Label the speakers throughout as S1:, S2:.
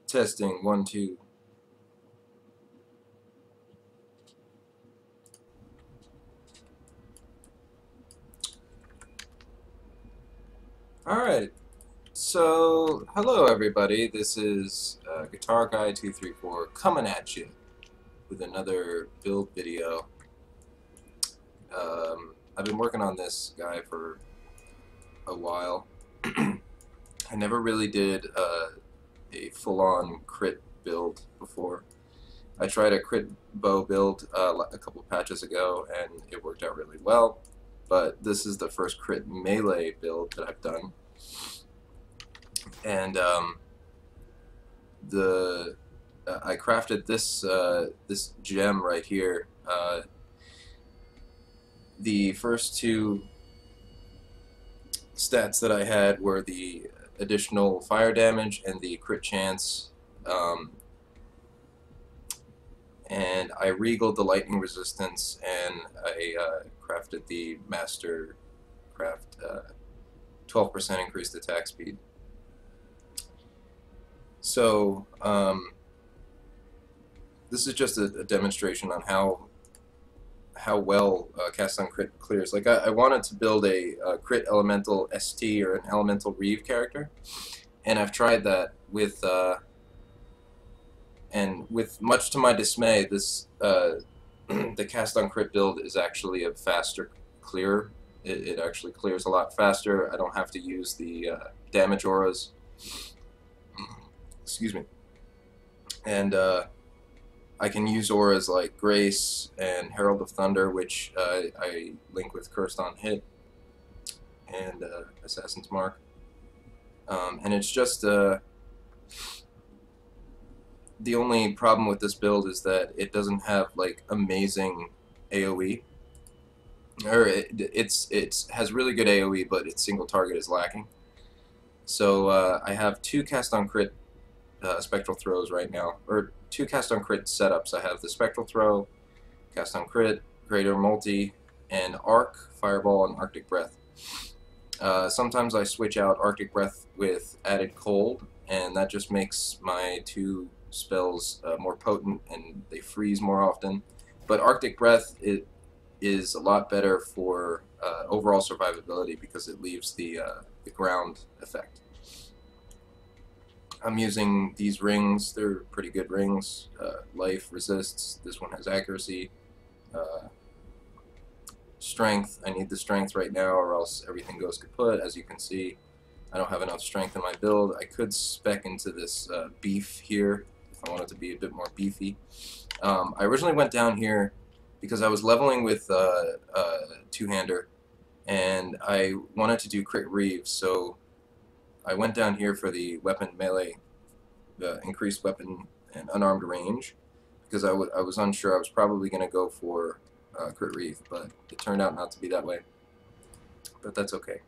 S1: Testing 1 2. Alright, so hello everybody, this is Guitar Guy 234 coming at you with another build video. I've been working on this guy for a while. I never really did a full-on crit build before. I tried a crit bow build a couple patches ago and it worked out really well, but this is the first crit melee build that I've done. And I crafted this this gem right here. The first two stats that I had were the additional fire damage and the crit chance, and I regaled the lightning resistance, and I crafted the master craft 12% increased attack speed. So this is just a demonstration on how well cast on crit clears. Like I wanted to build a crit elemental ST or an elemental Reeve character, and I've tried that with much to my dismay, this the cast on crit build is actually a faster clear. It actually clears a lot faster. I don't have to use the damage auras. Excuse me. And I can use auras like Grace and Herald of Thunder, which I link with Cursed on Hit and Assassin's Mark. And it's just the only problem with this build is that it doesn't have like amazing AoE, or it has really good AoE, but its single target is lacking. So I have two cast on crit spectral throws right now, or two cast on crit setups. I have the spectral throw, cast on crit, greater multi, and arc, fireball, and arctic breath. Sometimes I switch out arctic breath with added cold, and that just makes my two spells more potent, and they freeze more often. But arctic breath is a lot better for overall survivability because it leaves the ground effect. I'm using these rings. They're pretty good rings. Life, resists. This one has accuracy. Strength. I need the strength right now or else everything goes kaput. As you can see, I don't have enough strength in my build. I could spec into this beef here if I wanted to be a bit more beefy. I originally went down here because I was leveling with two-hander and I wanted to do crit Reeve, so I went down here for the weapon melee, the increased weapon and unarmed range, because I was unsure. I was probably going to go for crit Reeve, but it turned out not to be that way. But that's okay.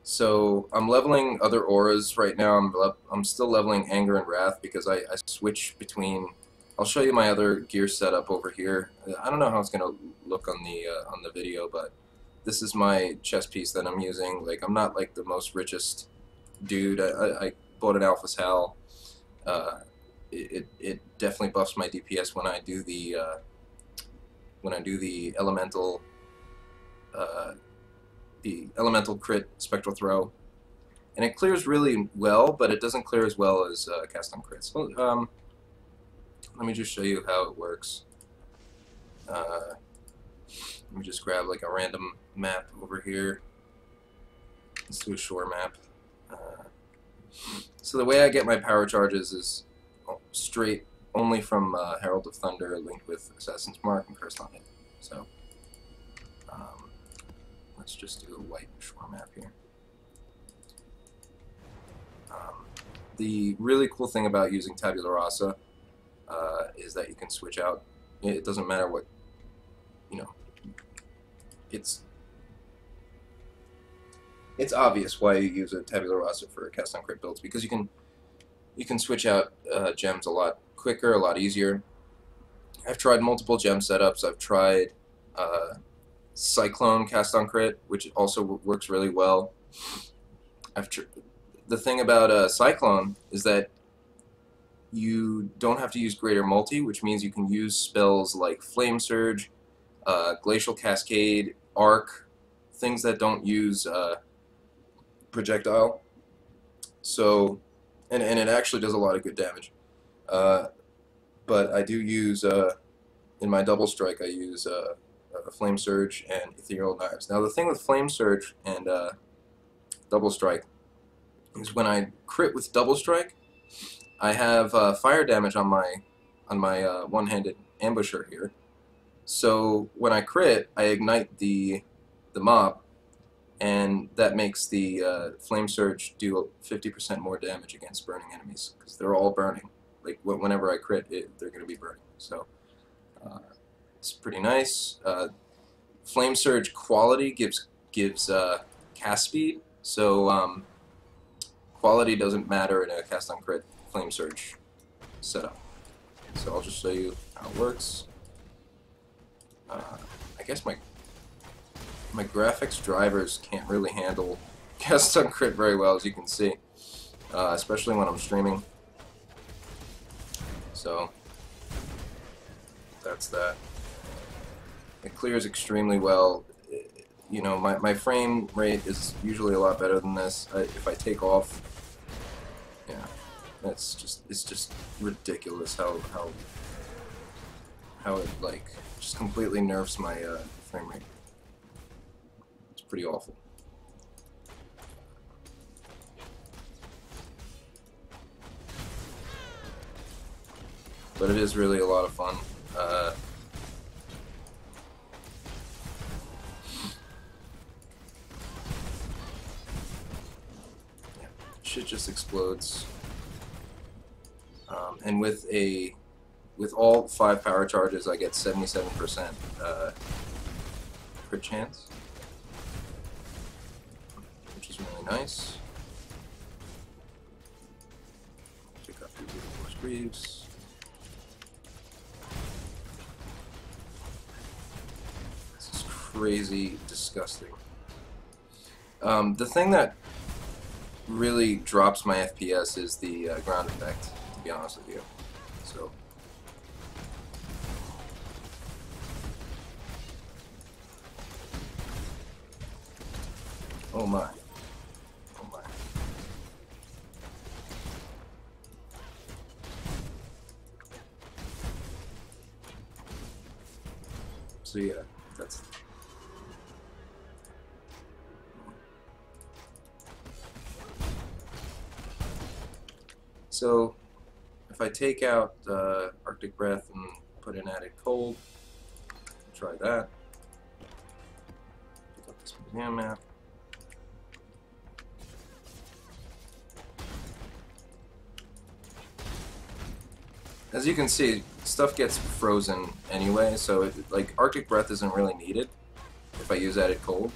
S1: So I'm leveling other auras right now. I'm still leveling Anger and Wrath because I switch between. I'll show you my other gear setup over here. I don't know how it's going to look on the video, but this is my chest piece that I'm using. Like, I'm not like the most richest dude. I bought an Alpha Sal. It definitely buffs my DPS when I do the elemental crit spectral throw, and it clears really well, but it doesn't clear as well as cast on crit. So let me just show you how it works. Let me just grab like a random map over here. Let's do a shore map. So the way I get my power charges is straight only from Herald of Thunder linked with Assassin's Mark and Cursed on Hit. So let's just do a white shore map here. The really cool thing about using Tabula Rasa is that you can switch out. It doesn't matter what, you know, it's obvious why you use a Tabula Rasa for cast on crit builds, because you can switch out gems a lot quicker, a lot easier. I've tried multiple gem setups. I've tried Cyclone cast on crit, which also works really well. The thing about Cyclone is that you don't have to use Greater Multi, which means you can use spells like Flame Surge, Glacial Cascade, Arc, things that don't use projectile. So, and it actually does a lot of good damage. But I do use, in my double strike, I use Flame Surge and Ethereal Knives. Now the thing with Flame Surge and double strike is when I crit with double strike, I have fire damage on my one-handed ambusher here. So when I crit, I ignite the mob, and that makes the Flame Surge do 50% more damage against burning enemies, because they're all burning. Like, whenever I crit, they're going to be burning. So it's pretty nice. Flame Surge quality gives cast speed, so quality doesn't matter in a cast on crit Flame Surge setup. So I'll just show you how it works. I guess my graphics drivers can't really handle cast on crit very well, as you can see, especially when I'm streaming. So that's that. It clears extremely well. You know, my frame rate is usually a lot better than this. If I take off, yeah, it's just ridiculous how it like just completely nerfs my frame rate. It's pretty awful. But it is really a lot of fun. Yeah, shit just explodes. And with all 5 power charges, I get 77% crit chance, which is really nice. Pick up your beautiful Greaves. This is crazy disgusting. The thing that really drops my FPS is the ground effect, to be honest with you. So. Oh my. Oh my. So yeah, that's... So, if I take out Arctic Breath and put in Added Cold, try that. Pick up this museum map. As you can see, stuff gets frozen anyway, so like Arctic Breath isn't really needed if I use Added Cold.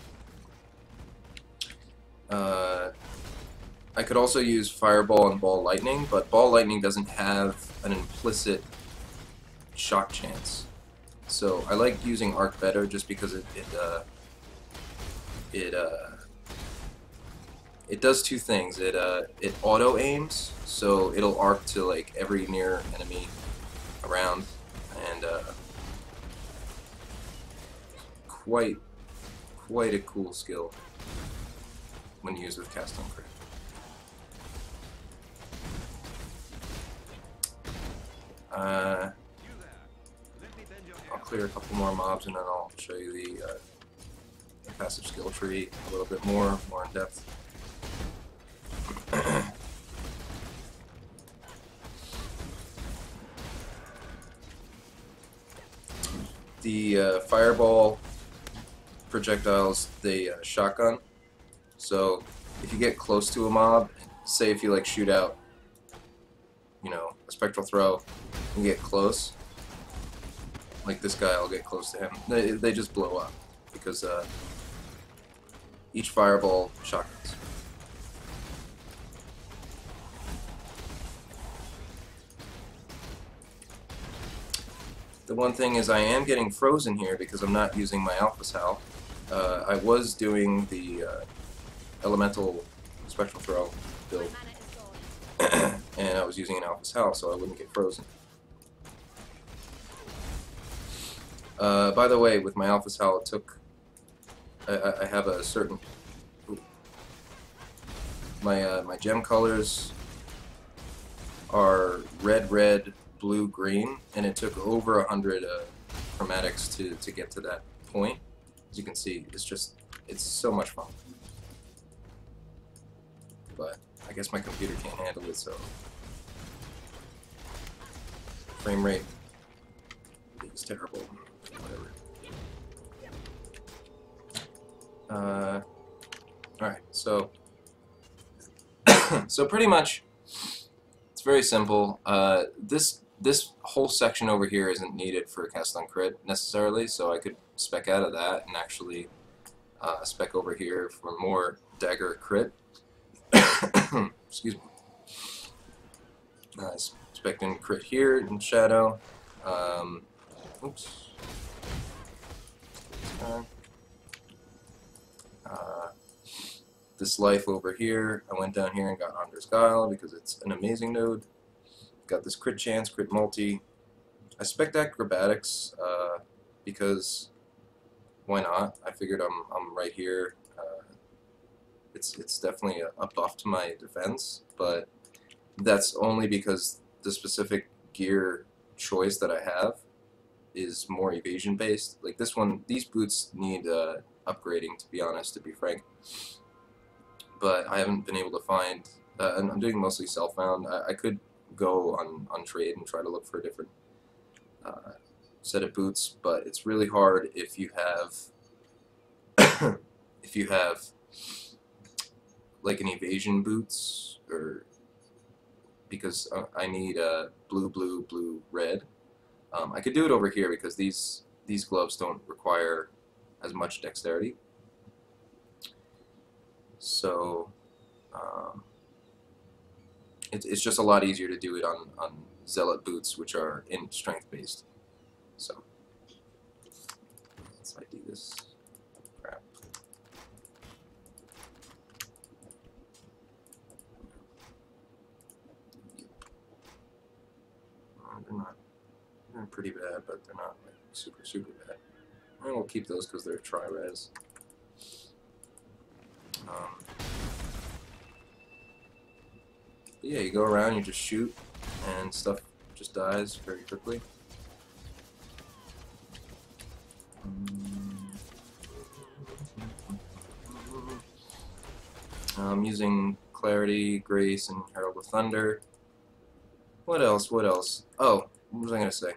S1: I could also use Fireball and Ball Lightning, but Ball Lightning doesn't have an implicit shock chance. So I like using Arc better just because it does two things. It auto aims, so it'll arc to like every near enemy around, and quite a cool skill when used with cast on crit. I'll clear a couple more mobs and then I'll show you the passive skill tree a little bit more in depth. The fireball projectiles, they shotgun. So if you get close to a mob, say if you like shoot out, you know, a spectral throw and get close, like this guy, I'll get close to him. They just blow up because each fireball shotguns. The one thing is I am getting frozen here because I'm not using my Alpha Sal. I was doing the Elemental Spectral Throw build, and and I was using an Alpha's Howl so I wouldn't get frozen. By the way, with my Alpha's Howl, it took... I have a certain... Ooh. My gem colors are red, red, blue, green, and it took over 100 chromatics to get to that point. As you can see, it's so much fun. But I guess my computer can't handle it, so frame rate is terrible. Whatever. Alright, so so pretty much it's very simple. This whole section over here isn't needed for cast on crit necessarily, so I could spec out of that and actually spec over here for more dagger crit. Excuse me. Spec in crit here in shadow. Oops. This life over here, I went down here and got Anders Guile because it's an amazing node. Got this crit chance, crit multi. I spec'd acrobatics because why not? I figured I'm right here. It's definitely a buff to my defense, but that's only because the specific gear choice that I have is more evasion based. Like this one, these boots need upgrading, to be honest, to be frank. But I haven't been able to find, and I'm doing mostly self-found. I could go on trade and try to look for a different set of boots, but it's really hard if you have like an evasion boots, or because I need blue, blue, blue, red. I could do it over here because these gloves don't require as much dexterity. So it's just a lot easier to do it on zealot boots, which are in strength based. So let's ID this. Crap. They're pretty bad, but they're not like super bad. And we'll keep those because they're tri-res. Yeah, you go around, you just shoot, and stuff just dies very quickly. I'm using Clarity, Grace, and Herald of Thunder. What else? What else? Oh, what was I going to say?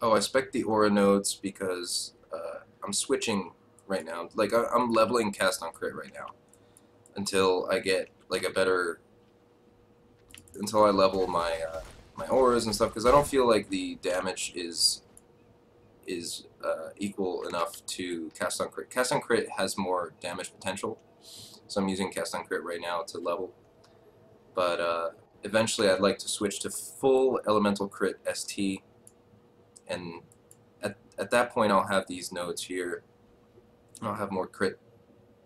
S1: Oh, I spec the aura nodes because I'm switching right now. Like, I'm leveling cast on crit right now until I get like a better, until I level my my auras and stuff, because I don't feel like the damage is equal enough to cast on crit. Cast on crit has more damage potential, so I'm using cast on crit right now to level. But eventually, I'd like to switch to full elemental crit ST, and at that point, I'll have these nodes here. I'll have more crit,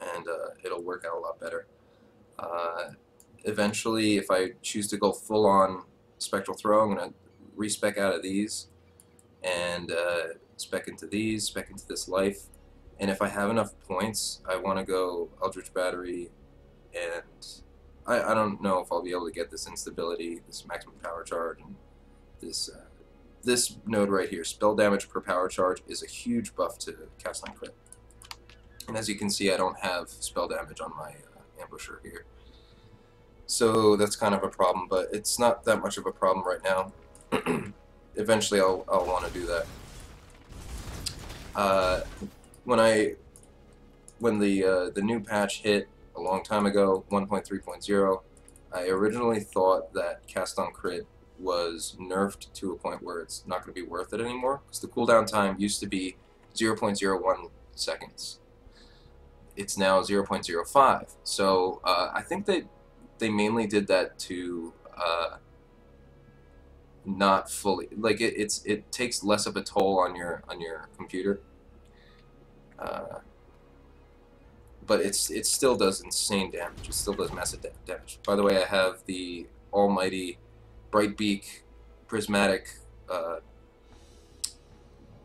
S1: and it'll work out a lot better. Eventually, if I choose to go full on Spectral Throw, I'm going to respec out of these and spec into these, spec into this life. And if I have enough points, I want to go Eldritch Battery, and I don't know if I'll be able to get this instability, this maximum power charge, and this node right here, spell damage per power charge, is a huge buff to cast on crit. And as you can see, I don't have spell damage on my ambusher here. So that's kind of a problem, but it's not that much of a problem right now. Eventually I'll want to do that. When the new patch hit a long time ago, 1.3.0, I originally thought that cast on crit was nerfed to a point where it's not going to be worth it anymore, because the cooldown time used to be 0.01 seconds. It's now 0.05. So I think that they mainly did that to not fully, like it takes less of a toll on your computer, but it still does insane damage. It still does massive damage. By the way, I have the almighty bright beak prismatic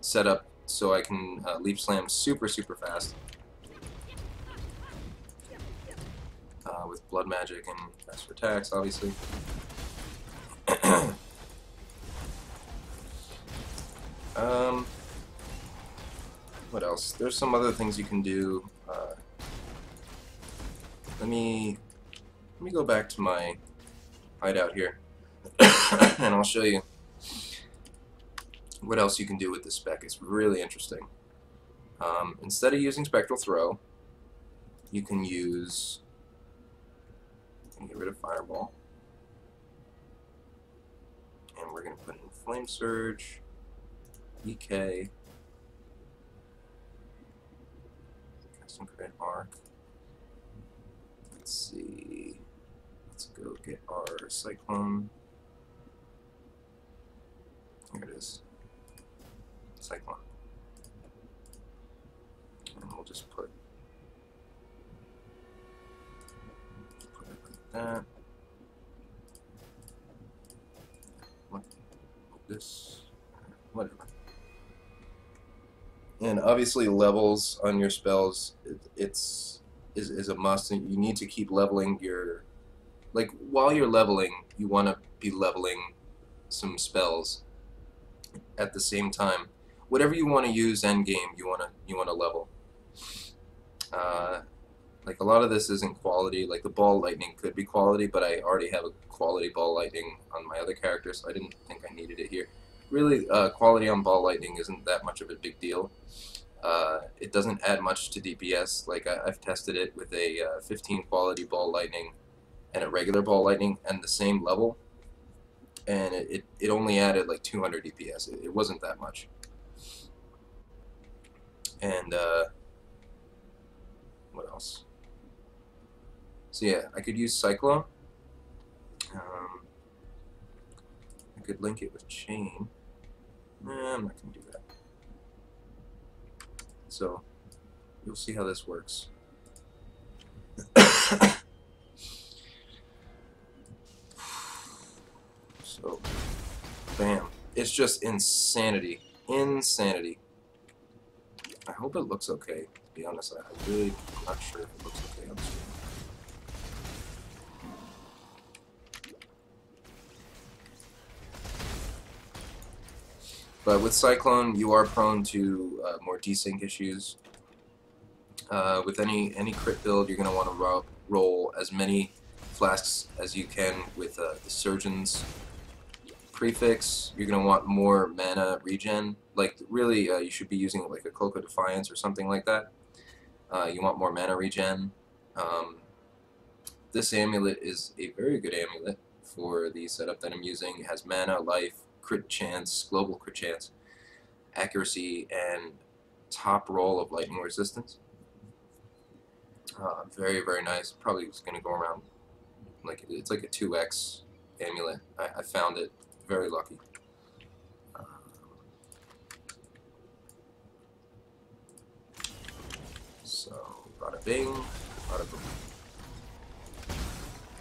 S1: setup so I can leap slam super fast with blood magic and faster attacks, obviously. What else? There's some other things you can do. Let me go back to my hideout here, and I'll show you what else you can do with this spec. It's really interesting. Instead of using Spectral Throw, you can use, get rid of Fireball, and we're going to put in Flame Surge, EK, Custom Crit Arc. Let's see, let's go get our Cyclone. Here it is, Cyclone. And we'll just put it like that. What? This, whatever. And obviously levels on your spells, is a must, and you need to keep leveling your, like, while you're leveling, you want to be leveling some spells at the same time. Whatever you want to use end game, you want to level. Like, a lot of this isn't quality. Like, the ball lightning could be quality, but I already have a quality ball lightning on my other character, so I didn't think I needed it here. Really, quality on ball lightning isn't that much of a big deal. It doesn't add much to DPS. Like, I've tested it with a 15 quality ball lightning and a regular ball lightning and the same level, and it only added like 200 DPS. It wasn't that much. And what else? So yeah, I could use Cyclone. I could link it with Chain. I'm not going to do that. So you'll see how this works. So, bam. It's just insanity. Insanity. I hope it looks okay, to be honest. I'm really not sure if it looks okay on the screen. But with Cyclone, you are prone to more desync issues. With any crit build, you're going to want to roll as many flasks as you can with the Surgeon's prefix. You're going to want more mana regen. Like, really, you should be using like a Cloak of Defiance or something like that. You want more mana regen. This amulet is a very good amulet for the setup that I'm using. It has mana, life, crit chance, global crit chance, accuracy, and top roll of lightning resistance. Very nice. Probably just going to go around, like, it's like a 2x amulet. I found it very lucky. So, bada bing, bada boom.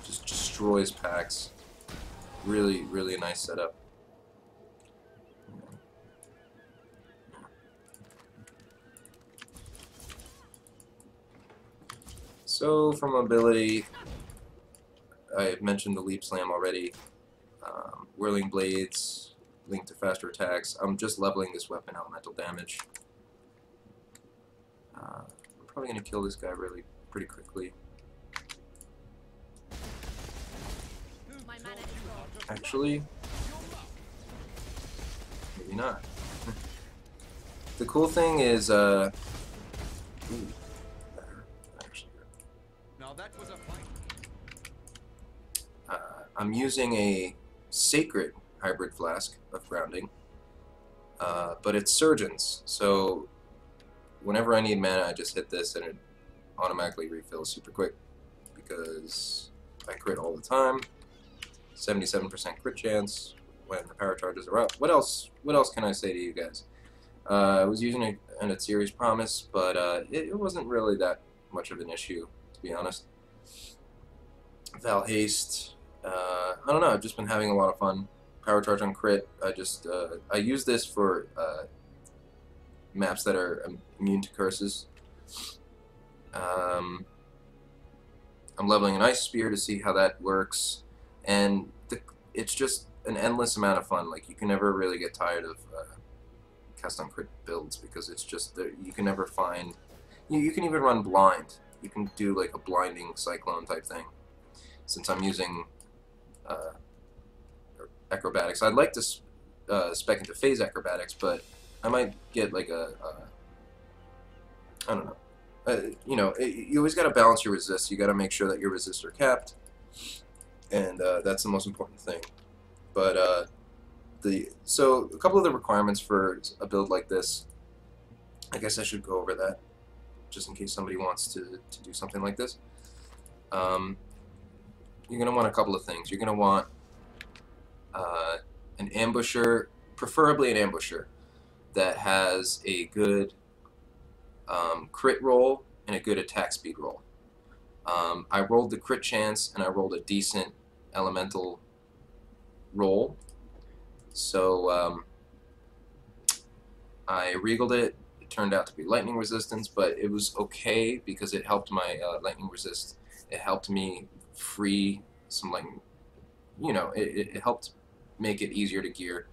S1: Just destroys packs. Really a nice setup. So, for mobility, I mentioned the Leap Slam already. Whirling Blades, linked to faster attacks. I'm just leveling this weapon elemental damage. I'm probably going to kill this guy pretty quickly. Actually, maybe not. The cool thing is, ooh, I'm using a Sacred Hybrid Flask of Grounding, but it's Surgeon's, so whenever I need mana, I just hit this and it automatically refills super quick, because I crit all the time, 77% crit chance when the power charges are up. What else can I say to you guys? I was using it in a Series Promise, but it wasn't really that much of an issue, to be honest. Val Haste, I don't know. I've just been having a lot of fun. Power charge on crit. I use this for maps that are immune to curses. Um, I'm leveling an ice spear to see how that works, and it's just an endless amount of fun. Like you can never really get tired of cast on crit builds because it's just you can never find. You can even run blind. You can do like a blinding cyclone type thing. Since I'm using uh, acrobatics, I'd like to spec into phase acrobatics, but I might get like I don't know. You always got to balance your resists. You got to make sure that your resists are capped, and that's the most important thing. But so a couple of the requirements for a build like this, I guess I should go over that just in case somebody wants to do something like this. You're going to want a couple of things. You're going to want an ambusher, preferably an ambusher, that has a good crit roll and a good attack speed roll. I rolled the crit chance and I rolled a decent elemental roll. So I regaled it. It turned out to be lightning resistance, but it was okay because it helped my lightning resist. It helped me free some lightning. It helped make it easier to gear.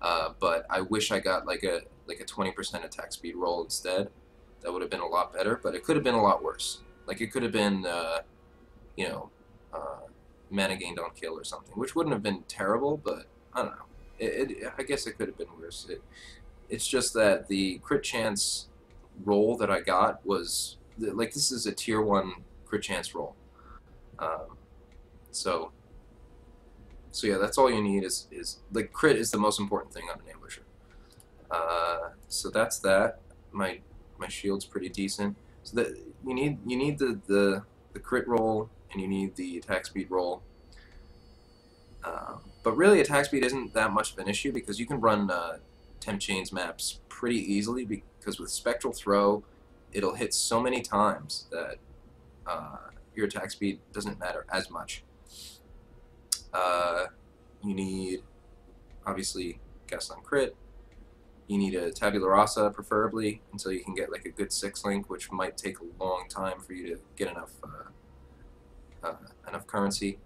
S1: But I wish I got like a 20% attack speed roll instead. That would have been a lot better, but it could have been a lot worse. Like it could have been, mana gained on kill or something, which wouldn't have been terrible, but I don't know. I guess it could have been worse. It's just that the crit chance roll that I got was like this is a tier 1 crit chance roll. Um, so yeah, that's all you need is like crit is the most important thing on an ambusher. So that's that. My shield's pretty decent. So that you need the crit roll and you need the attack speed roll. But really, attack speed isn't that much of an issue because you can run temp chains maps pretty easily because with spectral throw, it'll hit so many times that your attack speed doesn't matter as much. You need obviously cast on crit. You need a tabula rasa, preferably, until you can get like a good 6-link, which might take a long time for you to get enough currency.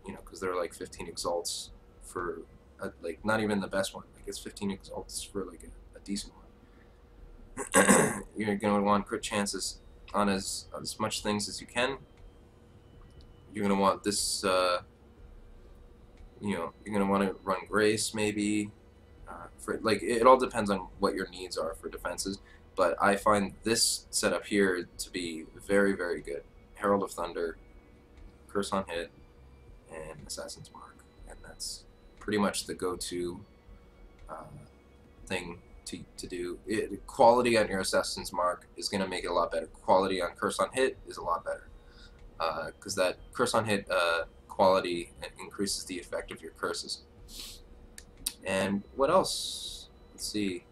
S1: Because there are like 15 exalts for like not even the best one. Like it's 15 exalts for like a decent one. You're gonna want crit chances on as much things as you can. You're gonna want this. You're gonna want to run grace maybe. For like it all depends on what your needs are for defenses, but I find this setup here to be very, very good. Herald of Thunder, Curse on Hit, and Assassin's Mark, and that's pretty much the go-to thing to do. Quality on your Assassin's Mark is going to make it a lot better. Quality on Curse on Hit is a lot better because that Curse on Hit quality increases the effect of your curses. And what else? Let's see.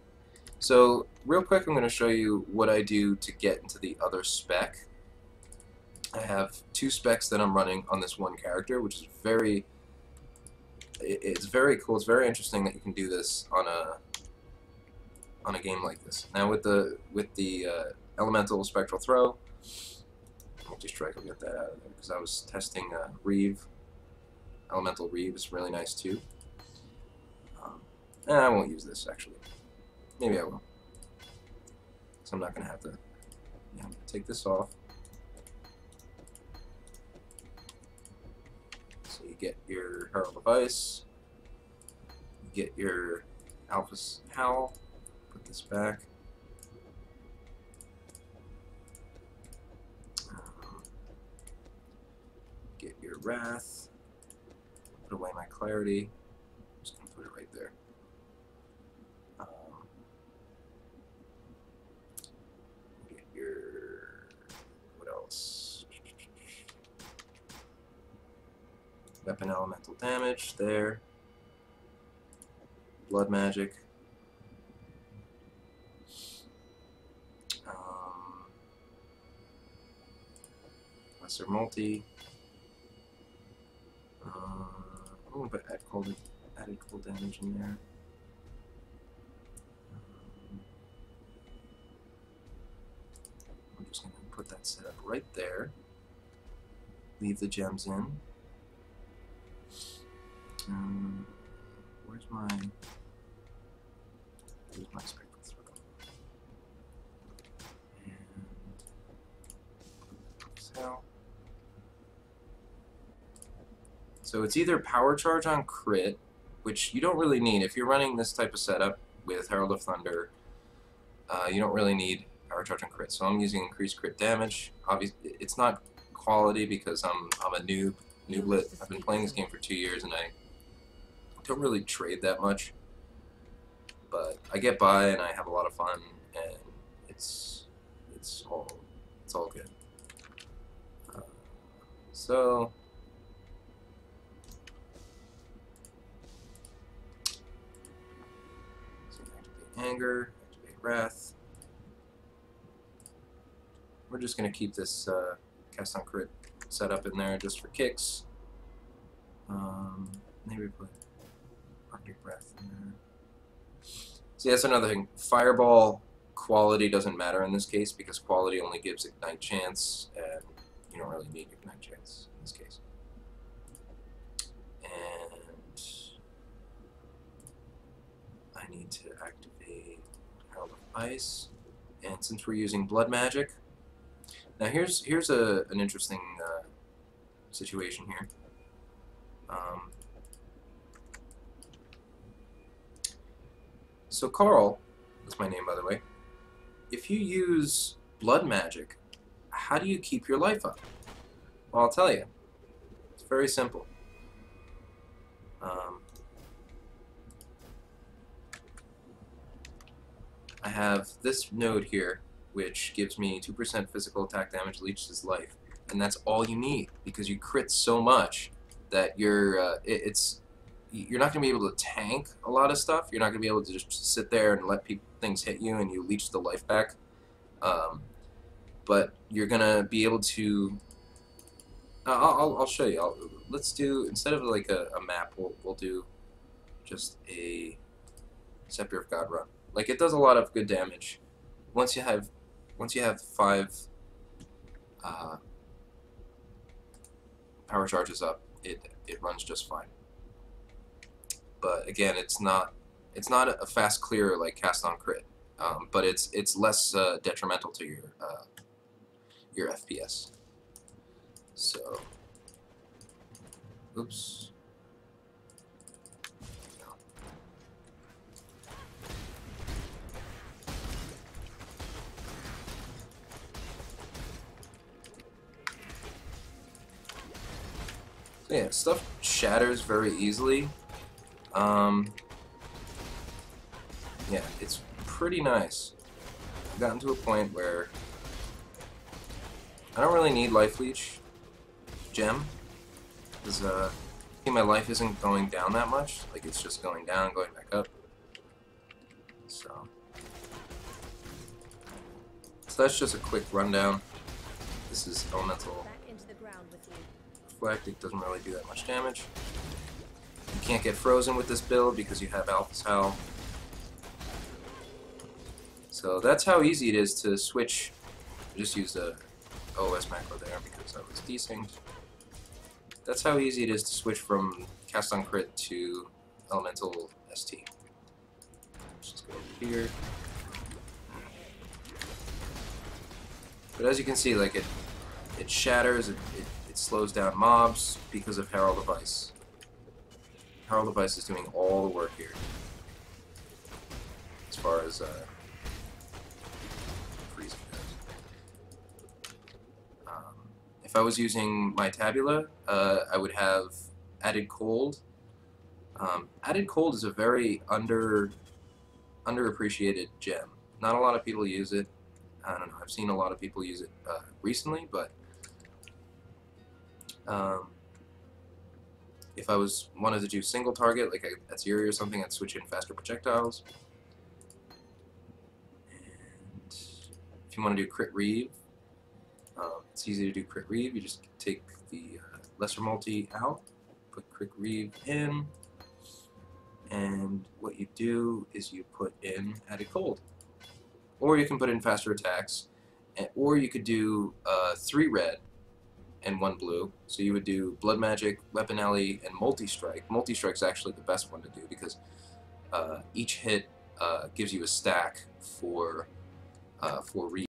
S1: So real quick, I'm going to show you what I do to get into the other spec. I have 2 specs that I'm running on this one character, which is it's very cool. It's very interesting that you can do this on a game like this. Now with the elemental spectral throw, multi-strike, I'll get that out of there because I was testing Reeve. Elemental Reeve is really nice too. I won't use this actually. Maybe I will. So I'm not going to have to take this off. So you get your Herald of Ice. You get your Alpha's Howl. Put this back. Get your Wrath. Put away my Clarity. I'm just going to put it right there. Get your... what else? Weapon elemental damage there. Blood magic. Lesser multi. Oh, but added cold damage in there. I'm just going to put that setup right there. Leave the gems in. Where's my spectral throw? And Exile. So it's either power charge on crit, which you don't really need if you're running this type of setup with Herald of Thunder. You don't really need power charge on crit. So I'm using increased crit damage. Obviously, it's not quality because I'm a nooblet. I've been playing this game for 2 years and I don't really trade that much. But I get by and I have a lot of fun, and it's all good. So activate anger, activate wrath. We're just gonna keep this cast on crit set up in there just for kicks. Maybe put Arctic Breath in there. See, that's another thing. Fireball quality doesn't matter in this case because quality only gives Ignite chance, and you don't really need Ignite chance in this case. And I need to activate Herald of Ice. And since we're using Blood Magic, now here's an interesting situation here. So Carl, that's my name by the way, if you use blood magic, how do you keep your life up? Well, I'll tell you. It's very simple. I have this node here, which gives me 2% physical attack damage, leeches his life. And that's all you need, because you crit so much that you're not going to be able to tank a lot of stuff. You're not going to be able to just sit there and let things hit you and you leech the life back. But you're going to be able to... I'll show you. Let's do, instead of like a map, we'll do just a Scepter of God run. Like, it does a lot of good damage. Once you have 5 power charges up, it runs just fine. But again, it's not a fast clear like cast on crit, but it's less detrimental to your FPS. So, oops. So yeah, stuff shatters very easily. Yeah, it's pretty nice. I've gotten to a point where I don't really need Life Leech Gem, because I think my life isn't going down that much. Like, it's just going down, going back up. So that's just a quick rundown. This is Elemental Reflect. It doesn't really do that much damage. You can't get frozen with this build because you have Alpha's Howl. So that's how easy it is to switch. I just used a OS macro there because I was desynced. That's how easy it is to switch from cast on crit to elemental ST. Let's just go over here. But as you can see, like it shatters, it slows down mobs because of Herald of Ice. Herald of Ice is doing all the work here. As far as freezing goes. If I was using my Tabula, I would have Added Cold. Added Cold is a very underappreciated gem. Not a lot of people use it. I don't know. I've seen a lot of people use it recently, but if I wanted to do single target, like at Zeri or something, I'd switch in faster projectiles. And if you want to do crit reave, it's easy to do crit reave. You just take the lesser multi out, put Crick Reeve in, and what you do is you put in Added Cold. Or you can put in faster attacks, or you could do 3 red and 1 blue. So you would do Blood Magic, Weapon Alley, and Multi-Strike. Multi-Strike is actually the best one to do because each hit gives you a stack for Reeve.